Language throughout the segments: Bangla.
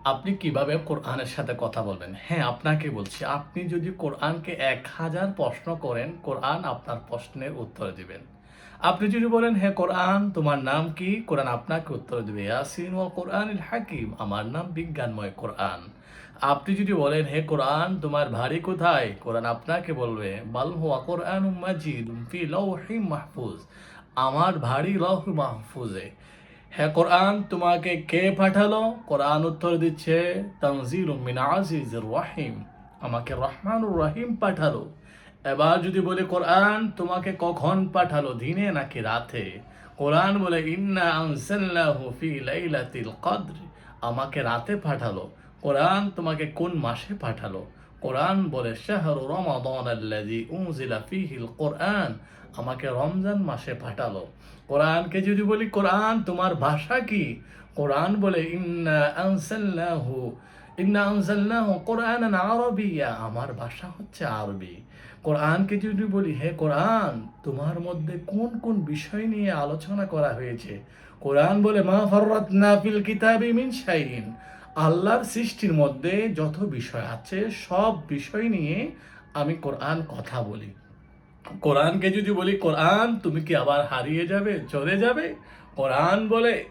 আপনি কিভাবে কোরআনের সাথে কথা বলবেন? হ্যাঁ, আপনাকে বলছি। আপনি যদি কোরআনকে ১,০০০ প্রশ্ন করেন, কোরআন আপনার প্রশ্নের উত্তর দিবেন। আপনি যদি বলেন, "হে কোরআন, তোমার নাম কি?" কোরআন আপনাকে উত্তর দিবে, "ইয়াসিন ওয়াল কোরআনিল হাকিম।" আমার নাম বিজ্ঞানময় কোরআন। আপনি যদি বলেন, "হে কোরআন, তোমার বাড়ি কোথায়?" কোরআন আপনাকে বলবে, "বাল হুয়া কোরআনুম মাজিদুম ফি লাওহিম মাহফুজ।" আমার বাড়ি লৌহ মাহফুজে। হ্যাঁ কোরআন তোমাকে কে পাঠালো? কোরআন উত্তর দিচ্ছে তানজিলুম মিন আজিজির রহিম। আমাকে রহমানুর রহিম পাঠালো। এবার যদি বলি কোরআন তোমাকে কখন পাঠালো? দিনে নাকি রাতে? কোরআন বলে ইন্না আনজালনাহু ফি লাইলাতিল কদর। আমাকে রাতে পাঠালো। কোরআন তোমাকে কোন মাসে পাঠালো? কোরআন বলে শাহরু রমাদান আল্লাযী উনজিলা ফীহিল কোরআন। আমাকে রমজান মাসে পাঠালো। কোরআনকে যদি বলি কোরআন তোমার ভাষা কি? কোরআন বলে ইন্না আনজালনাহু কোরআনান আরাবিয়্যা। আমার ভাষা হচ্ছে আরবি। কোরআনকে যদি বলি হে কোরআন তোমার মধ্যে কোন কোন বিষয় নিয়ে আলোচনা করা হয়েছে? কোরআন বলে মা ফাররাতনা ফিল কিতাবি মিন শাইইন। আল্লাহর সৃষ্টির মধ্যে যত বিষয় আছে সব বিষয় নিয়ে আমি কোরআন কথা বলি। কোরআনকে যদি বলি কোরআন তুমি কি আবার হারিয়ে যাবে, চলে যাবে? কোরআন বলে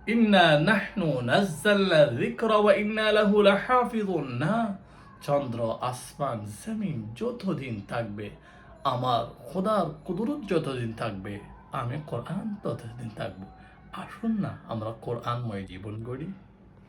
ইন্না নাহনু নাজ্জালনা যিকরা ওয়া ইন্না লাহু লাহাফিজুন। না, চন্দ্র আসমান জমিন যতদিন থাকবে, আমার খোদার কুদরত যতদিন থাকবে, আমি কোরআন ততদিন থাকবো। আসুন না আমরা কোরআনময় জীবন গড়ি।